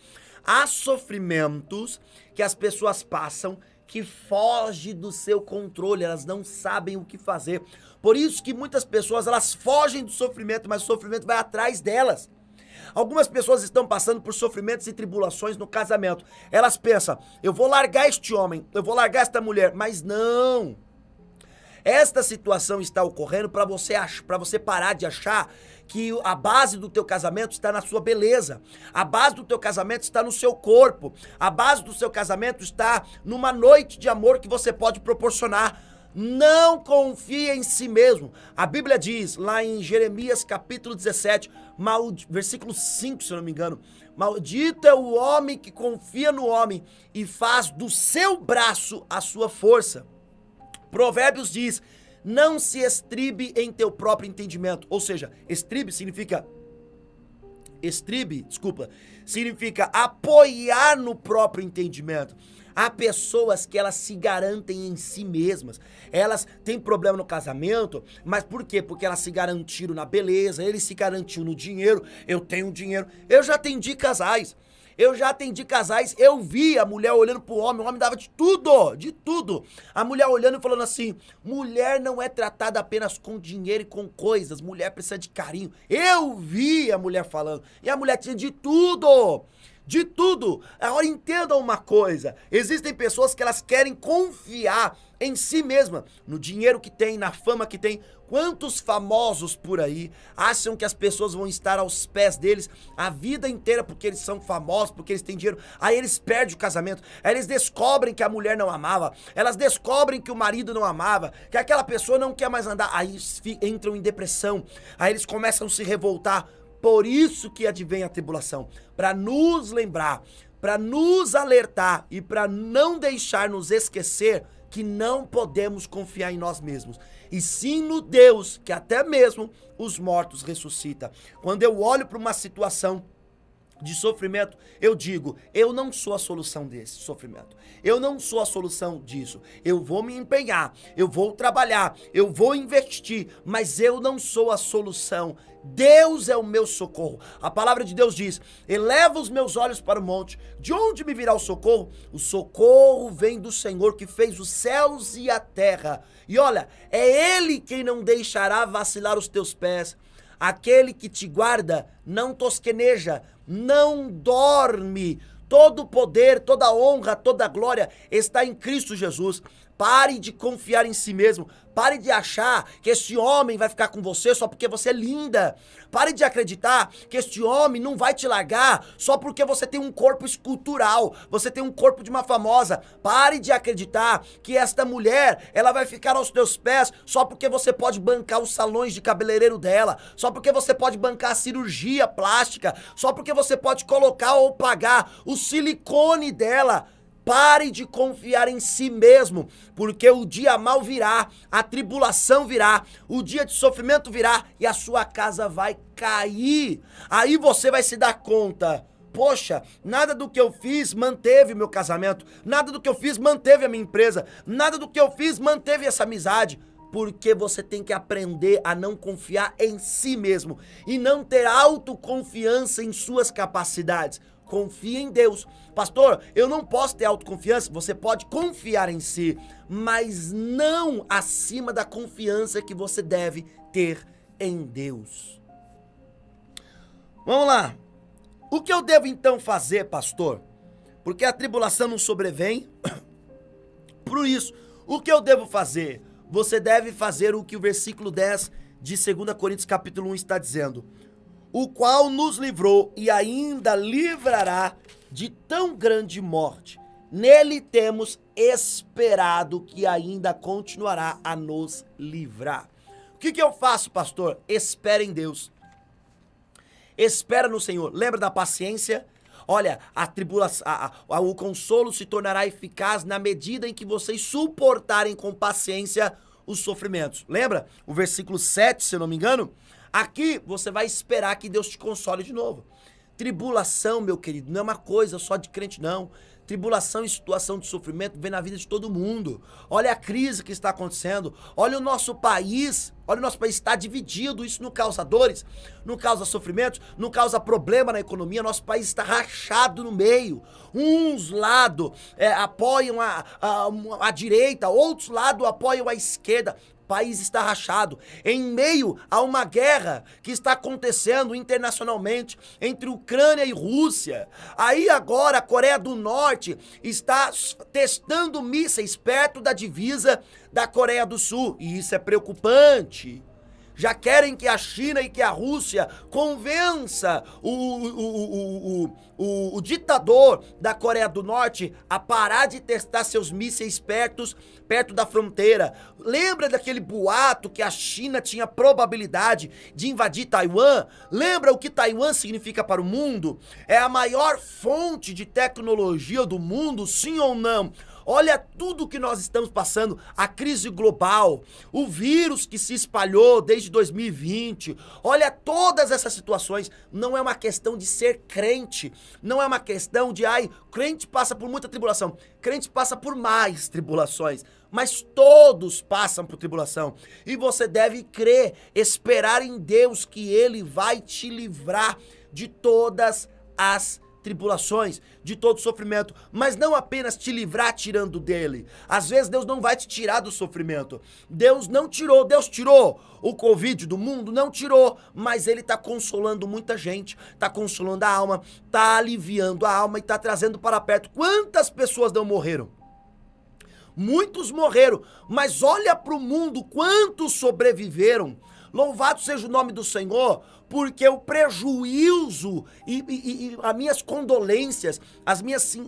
[SPEAKER 1] Há sofrimentos que as pessoas passam que foge do seu controle, elas não sabem o que fazer. Por isso que muitas pessoas, elas fogem do sofrimento, mas o sofrimento vai atrás delas. Algumas pessoas estão passando por sofrimentos e tribulações no casamento. Elas pensam, eu vou largar este homem, eu vou largar esta mulher, mas não. Esta situação está ocorrendo para você parar de achar que a base do teu casamento está na sua beleza. A base do teu casamento está no seu corpo. A base do seu casamento está numa noite de amor que você pode proporcionar. Não confie em si mesmo. A Bíblia diz, lá em Jeremias capítulo 17, versículo 5, se eu não me engano, maldito é o homem que confia no homem e faz do seu braço a sua força. Provérbios diz, não se estribe em teu próprio entendimento. Ou seja, significa apoiar no próprio entendimento. Há pessoas que elas se garantem em si mesmas. Elas têm problema no casamento, mas por quê? Porque elas se garantiram na beleza, ele se garantiu no dinheiro, eu tenho dinheiro. Eu já atendi casais. Eu vi a mulher olhando pro homem, o homem dava de tudo. A mulher olhando e falando assim, mulher não é tratada apenas com dinheiro e com coisas, mulher precisa de carinho. Eu vi a mulher falando, e a mulher tinha de tudo. Agora entendam uma coisa, existem pessoas que elas querem confiar em si mesma, no dinheiro que tem, na fama que tem. Quantos famosos por aí acham que as pessoas vão estar aos pés deles a vida inteira porque eles são famosos, porque eles têm dinheiro, aí eles perdem o casamento, aí eles descobrem que a mulher não amava, elas descobrem que o marido não amava, que aquela pessoa não quer mais andar, aí entram em depressão, aí eles começam a se revoltar. Por isso que advém a tribulação, para nos lembrar, para nos alertar e para não deixar nos esquecer que não podemos confiar em nós mesmos, e sim no Deus que até mesmo os mortos ressuscita. Quando eu olho para uma situação de sofrimento, eu digo, eu não sou a solução desse sofrimento, eu não sou a solução disso, eu vou me empenhar, eu vou trabalhar, eu vou investir, mas eu não sou a solução. Deus é o meu socorro. A palavra de Deus diz, eleva os meus olhos para o monte, de onde me virá o socorro? O socorro vem do Senhor que fez os céus e a terra. E olha, é Ele quem não deixará vacilar os teus pés. Aquele que te guarda não tosqueneja, não dorme. Todo poder, toda honra, toda glória está em Cristo Jesus. Pare de confiar em si mesmo. Pare de achar que este homem vai ficar com você só porque você é linda. Pare de acreditar que este homem não vai te largar só porque você tem um corpo escultural, você tem um corpo de uma famosa. Pare de acreditar que esta mulher, ela vai ficar aos teus pés só porque você pode bancar os salões de cabeleireiro dela, só porque você pode bancar a cirurgia plástica, só porque você pode colocar ou pagar o silicone dela. Pare de confiar em si mesmo, porque o dia mau virá, a tribulação virá, o dia de sofrimento virá e a sua casa vai cair. Aí você vai se dar conta, poxa, nada do que eu fiz manteve o meu casamento, nada do que eu fiz manteve a minha empresa, nada do que eu fiz manteve essa amizade. Porque você tem que aprender a não confiar em si mesmo e não ter autoconfiança em suas capacidades. Confie em Deus. Pastor, eu não posso ter autoconfiança. Você pode confiar em si, mas não acima da confiança que você deve ter em Deus. Vamos lá. O que eu devo então fazer, pastor? Porque a tribulação não sobrevém. Por isso, o que eu devo fazer? Você deve fazer o que o versículo 10 de 2 Coríntios capítulo 1 está dizendo. O qual nos livrou e ainda livrará de tão grande morte. Nele temos esperado que ainda continuará a nos livrar. O que eu faço, pastor? Espera em Deus. Espera no Senhor. Lembra da paciência? Olha, a tribulação, o consolo se tornará eficaz na medida em que vocês suportarem com paciência os sofrimentos. Lembra? O versículo 7, se eu não me engano. Aqui você vai esperar que Deus te console de novo. Tribulação, meu querido, não é uma coisa só de crente, não. Tribulação e situação de sofrimento vem na vida de todo mundo. Olha a crise que está acontecendo. Olha o nosso país está dividido. Isso não causa dores, não causa sofrimentos, não causa problema na economia. Nosso país está rachado no meio. Uns lados apoiam a direita, outros lados apoiam a esquerda. O país está rachado, em meio a uma guerra que está acontecendo internacionalmente entre Ucrânia e Rússia. Aí agora a Coreia do Norte está testando mísseis perto da divisa da Coreia do Sul, e isso é preocupante. Já querem que a China e que a Rússia convença o ditador da Coreia do Norte a parar de testar seus mísseis perto da fronteira. Lembra daquele boato que a China tinha probabilidade de invadir Taiwan? Lembra o que Taiwan significa para o mundo? É a maior fonte de tecnologia do mundo, sim ou não? Olha tudo que nós estamos passando, a crise global, o vírus que se espalhou desde 2020, olha todas essas situações. Não é uma questão de ser crente, não é uma questão de, crente passa por muita tribulação, crente passa por mais tribulações, mas todos passam por tribulação, e você deve crer, esperar em Deus que Ele vai te livrar de todas as tribulações, de todo sofrimento, mas não apenas te livrar tirando dele. Às vezes Deus não vai te tirar do sofrimento. Deus tirou o Covid do mundo, não tirou, mas ele está consolando muita gente, está consolando a alma, está aliviando a alma e está trazendo para perto. Quantas pessoas não morreram? Muitos morreram, mas olha para o mundo, quantos sobreviveram. Louvado seja o nome do Senhor, porque o prejuízo e as minhas condolências,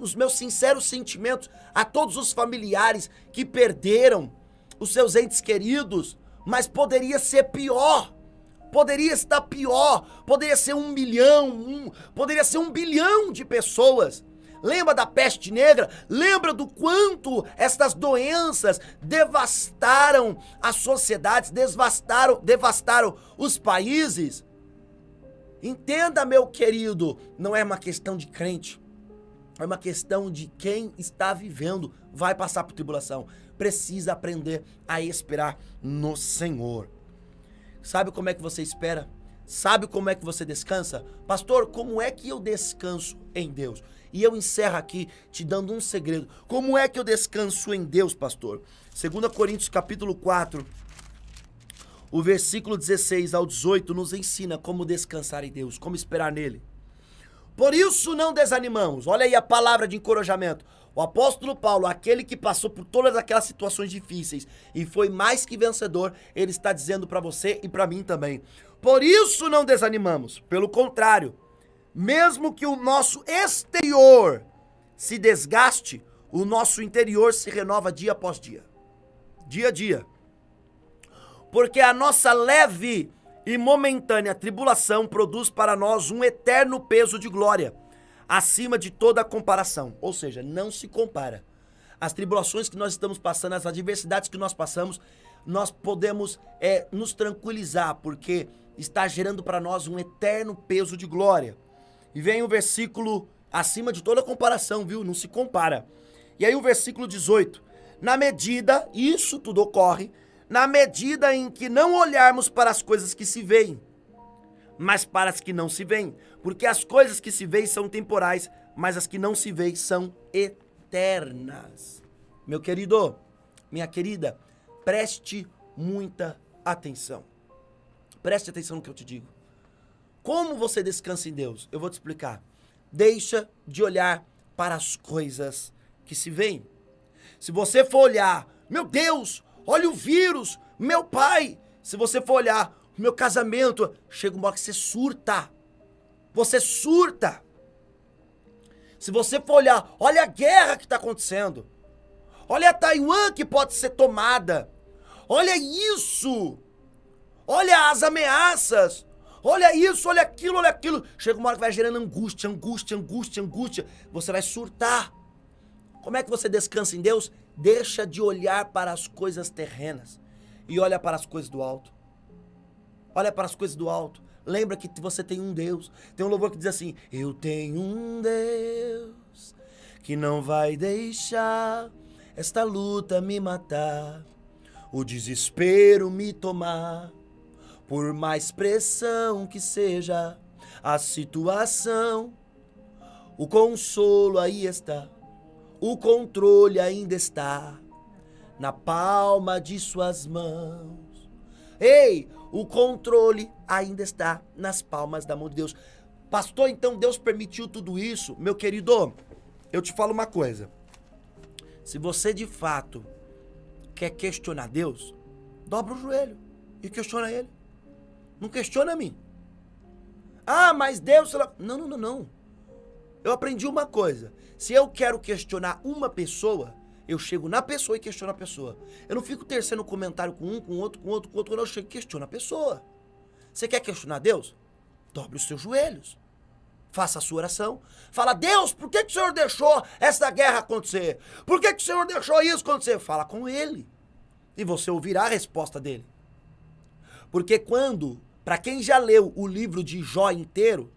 [SPEAKER 1] os meus sinceros sentimentos a todos os familiares que perderam os seus entes queridos, mas poderia ser pior, poderia estar pior, poderia ser 1 milhão, poderia ser 1 bilhão de pessoas. Lembra da peste negra? Lembra do quanto estas doenças devastaram as sociedades, devastaram os países? Entenda, meu querido, não é uma questão de crente, é uma questão de quem está vivendo, vai passar por tribulação, precisa aprender a esperar no Senhor. Sabe como é que você espera? Sabe como é que você descansa? Pastor, como é que eu descanso em Deus? E eu encerro aqui te dando um segredo. Como é que eu descanso em Deus, pastor? 2 Coríntios capítulo 4, o versículo 16 ao 18 nos ensina como descansar em Deus, como esperar nele. Por isso não desanimamos. Olha aí a palavra de encorajamento. O apóstolo Paulo, aquele que passou por todas aquelas situações difíceis e foi mais que vencedor, ele está dizendo para você e para mim também. Por isso não desanimamos. Pelo contrário, mesmo que o nosso exterior se desgaste, o nosso interior se renova dia após dia. Dia a dia. Porque a nossa leve e momentânea tribulação produz para nós um eterno peso de glória, acima de toda comparação. Ou seja, não se compara. As tribulações que nós estamos passando, as adversidades que nós passamos, nós podemos nos tranquilizar, porque está gerando para nós um eterno peso de glória. E vem o versículo acima de toda comparação, viu? Não se compara. E aí o versículo 18. Na medida, isso tudo ocorre, na medida em que não olharmos para as coisas que se veem, mas para as que não se veem. Porque as coisas que se veem são temporais, mas as que não se veem são eternas. Meu querido, minha querida, preste muita atenção. Preste atenção no que eu te digo. Como você descansa em Deus? Eu vou te explicar. Deixa de olhar para as coisas que se veem. Se você for olhar, meu Deus, olha o vírus, meu pai. Se você for olhar, meu casamento, chega uma hora que você surta. Você surta. Se você for olhar, olha a guerra que está acontecendo. Olha a Taiwan que pode ser tomada. Olha isso. Olha as ameaças. Olha isso, olha aquilo, olha aquilo. Chega uma hora que vai gerando angústia, angústia, angústia, angústia. Você vai surtar. Como é que você descansa em Deus? Deixa de olhar para as coisas terrenas e olha para as coisas do alto. Olha para as coisas do alto. Lembra que você tem um Deus. Tem um louvor que diz assim: eu tenho um Deus que não vai deixar esta luta me matar, o desespero me tomar. Por mais pressão que seja a situação, o consolo aí está, o controle ainda está na palma de suas mãos. Ei, o controle ainda está nas palmas da mão de Deus. Pastor, então Deus permitiu tudo isso? Meu querido, eu te falo uma coisa. Se você de fato quer questionar Deus, dobra o joelho e questiona Ele. Não questiona a mim. Ah, mas Deus... Não. Eu aprendi uma coisa. Se eu quero questionar uma pessoa, eu chego na pessoa e questiono a pessoa. Eu não fico tecendo comentário com um, com outro. Quando eu chego e questiono a pessoa. Você quer questionar Deus? Dobre os seus joelhos. Faça a sua oração. Fala: Deus, por que o Senhor deixou essa guerra acontecer? Por que o Senhor deixou isso acontecer? Fala com Ele. E você ouvirá a resposta dele. Porque para quem já leu o livro de Jó inteiro,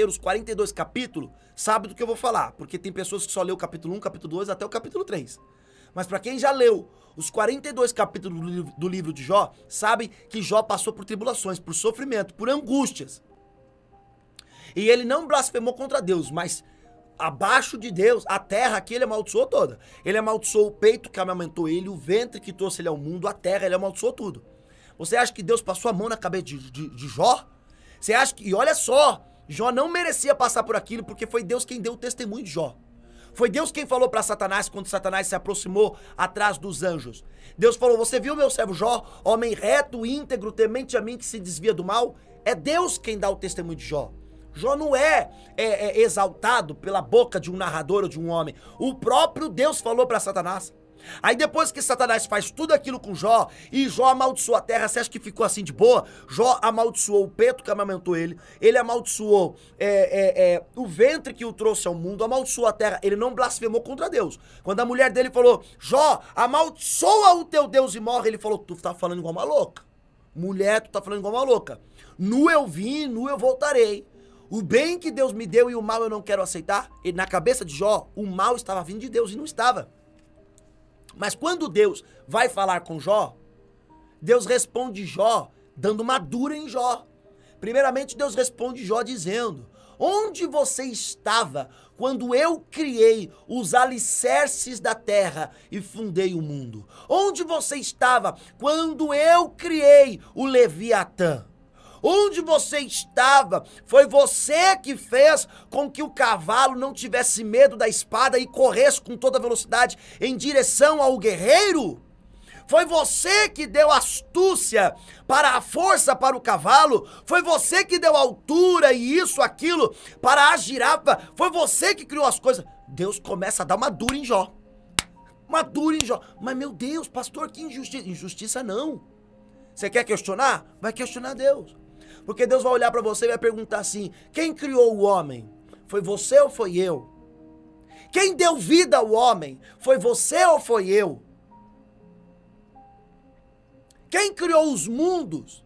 [SPEAKER 1] os 42 capítulos, sabe do que eu vou falar. Porque tem pessoas que só leu o capítulo 1, capítulo 2, até o capítulo 3. Mas para quem já leu os 42 capítulos do livro de Jó, sabe que Jó passou por tribulações, por sofrimento, por angústias. E ele não blasfemou contra Deus, mas abaixo de Deus, a terra aqui ele amaldiçoou toda. Ele amaldiçoou o peito que amamentou ele, o ventre que trouxe ele ao mundo, a terra, ele amaldiçoou tudo. Você acha que Deus passou a mão na cabeça de Jó? Você acha que... E olha só, Jó não merecia passar por aquilo, porque foi Deus quem deu o testemunho de Jó. Foi Deus quem falou para Satanás, quando Satanás se aproximou atrás dos anjos. Deus falou: você viu meu servo Jó, homem reto, íntegro, temente a mim, que se desvia do mal? É Deus quem dá o testemunho de Jó. Jó não é exaltado pela boca de um narrador ou de um homem. O próprio Deus falou para Satanás. Aí depois que Satanás faz tudo aquilo com Jó, e Jó amaldiçoou a terra, você acha que ficou assim de boa? Jó amaldiçoou o peito que amamentou ele, ele amaldiçoou o ventre que o trouxe ao mundo, amaldiçoou a terra, ele não blasfemou contra Deus. Quando a mulher dele falou: Jó, amaldiçoa o teu Deus e morre, ele falou: tu tá falando igual uma louca. Mulher, tu tá falando igual uma louca. Nu eu vim, nu eu voltarei. O bem que Deus me deu e o mal eu não quero aceitar. E na cabeça de Jó, o mal estava vindo de Deus e não estava. Mas quando Deus vai falar com Jó, Deus responde Jó dando uma dura em Jó. Primeiramente, Deus responde Jó dizendo: onde você estava quando eu criei os alicerces da terra e fundei o mundo? Onde você estava quando eu criei o Leviatã? Onde você estava? Foi você que fez com que o cavalo não tivesse medo da espada e corresse com toda velocidade em direção ao guerreiro? Foi você que deu astúcia para a força para o cavalo? Foi você que deu altura e isso, aquilo para a girafa? Foi você que criou as coisas? Deus começa a dar uma dura em Jó. Uma dura em Jó. Mas meu Deus, pastor, que injustiça. Injustiça não. Você quer questionar? Vai questionar Deus. Porque Deus vai olhar para você e vai perguntar assim: quem criou o homem? Foi você ou foi eu? Quem deu vida ao homem? Foi você ou foi eu? Quem criou os mundos?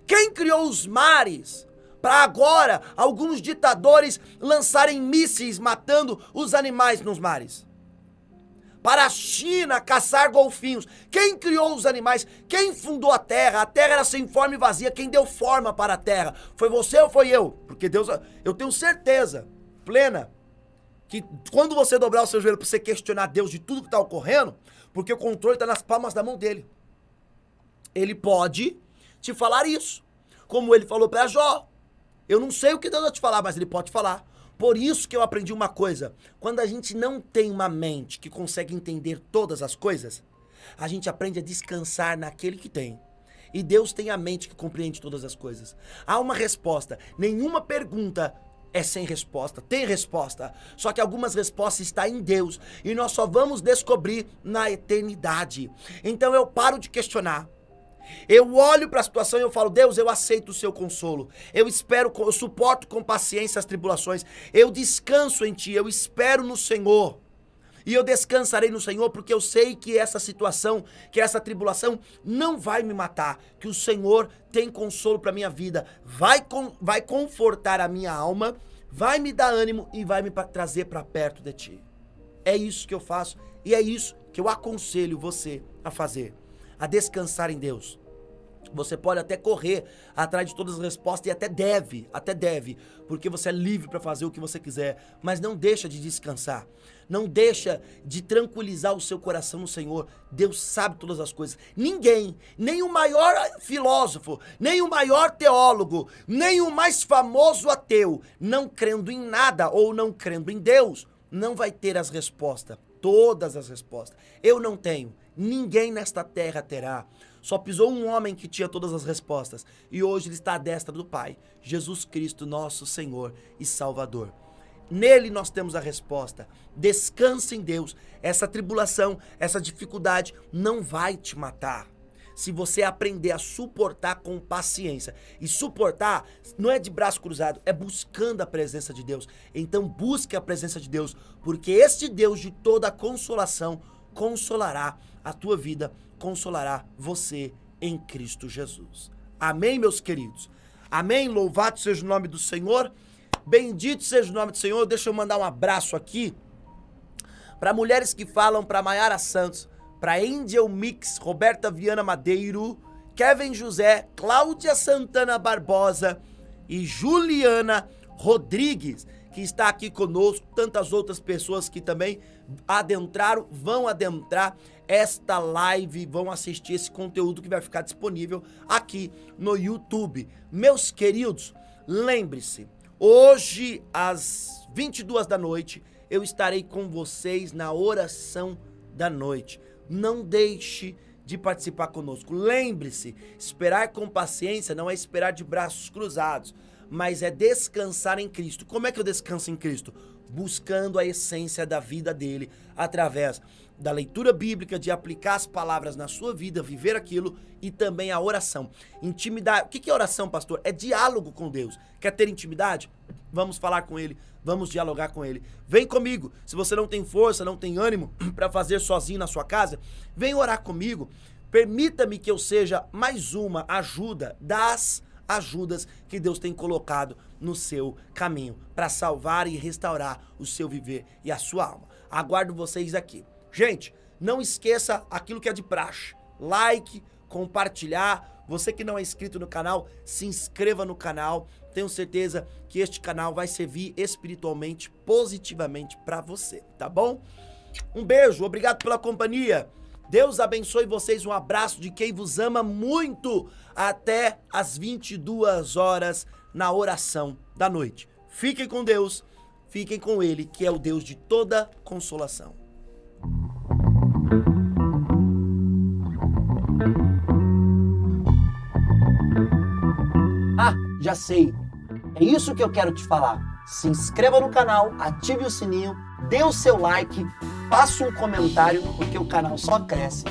[SPEAKER 1] Quem criou os mares? Para agora, alguns ditadores lançarem mísseis matando os animais nos mares. Para a China caçar golfinhos. Quem criou os animais? Quem fundou a terra? A terra era sem forma e vazia. Quem deu forma para a terra? Foi você ou foi eu? Porque Deus, eu tenho certeza plena que quando você dobrar o seu joelho para você questionar Deus de tudo que está ocorrendo, porque o controle está nas palmas da mão dele. Ele pode te falar isso, como ele falou para Jó. Eu não sei o que Deus vai te falar, mas ele pode falar. Por isso que eu aprendi uma coisa: quando a gente não tem uma mente que consegue entender todas as coisas, a gente aprende a descansar naquele que tem. E Deus tem a mente que compreende todas as coisas. Há uma resposta. Nenhuma pergunta é sem resposta. Tem resposta. Só que algumas respostas estão em Deus. E nós só vamos descobrir na eternidade. Então eu paro de questionar. Eu olho para a situação e eu falo, Deus, eu aceito o seu consolo. Eu suporto com paciência as tribulações. Eu descanso em ti, eu espero no Senhor. E eu descansarei no Senhor porque eu sei que essa situação, que essa tribulação não vai me matar. Que o Senhor tem consolo para minha vida. Vai confortar a minha alma, vai me dar ânimo e vai me trazer para perto de ti. É isso que eu faço e é isso que eu aconselho você a fazer. A descansar em Deus. Você pode até correr atrás de todas as respostas e até deve, porque você é livre para fazer o que você quiser, mas não deixa de descansar, não deixa de tranquilizar o seu coração no Senhor. Deus sabe todas as coisas. Ninguém, nem o maior filósofo, nem o maior teólogo, nem o mais famoso ateu, não crendo em nada ou não crendo em Deus, não vai ter as respostas, todas as respostas. Eu não tenho, ninguém nesta terra terá. Só pisou um homem que tinha todas as respostas. E hoje ele está à destra do Pai. Jesus Cristo, nosso Senhor e Salvador. Nele nós temos a resposta. Descansa em Deus. Essa tribulação, essa dificuldade não vai te matar. Se você aprender a suportar com paciência. E suportar não é de braço cruzado, é buscando a presença de Deus. Então busque a presença de Deus, porque este Deus de toda a consolação consolará a tua vida, consolará você em Cristo Jesus. Amém, meus queridos? Amém? Louvado seja o nome do Senhor. Bendito seja o nome do Senhor. Deixa eu mandar um abraço aqui para mulheres que falam, para Maiara Santos, para Angel Mix, Roberta Viana Madeiro, Kevin José, Cláudia Santana Barbosa e Juliana Rodrigues, que está aqui conosco, tantas outras pessoas que também vão adentrar esta live, vão assistir esse conteúdo que vai ficar disponível aqui no YouTube. Meus queridos, lembre-se, hoje às 22 da noite, eu estarei com vocês na oração da noite. Não deixe de participar conosco. Lembre-se, esperar com paciência não é esperar de braços cruzados, mas é descansar em Cristo. Como é que eu descanso em Cristo? Buscando a essência da vida dele, através da leitura bíblica, de aplicar as palavras na sua vida, viver aquilo, e também a oração. Intimidade. O que é oração, pastor? É diálogo com Deus. Quer ter intimidade? Vamos falar com ele, vamos dialogar com ele. Vem comigo. Se você não tem força, não tem ânimo para fazer sozinho na sua casa, vem orar comigo. Permita-me que eu seja mais uma ajuda das ajudas que Deus tem colocado no seu caminho para salvar e restaurar o seu viver e a sua alma. Aguardo vocês aqui. Gente, não esqueça aquilo que é de praxe. Like, compartilhar. Você que não é inscrito no canal, se inscreva no canal. Tenho certeza que este canal vai servir espiritualmente, positivamente para você, tá bom? Um beijo, obrigado pela companhia. Deus abençoe vocês, um abraço de quem vos ama muito. Até às 22 horas na oração da noite. Fiquem com Deus, fiquem com Ele, que é o Deus de toda consolação. Ah, já sei. É isso que eu quero te falar. Se inscreva no canal, ative o sininho, dê o seu like, faça um comentário, porque o canal só cresce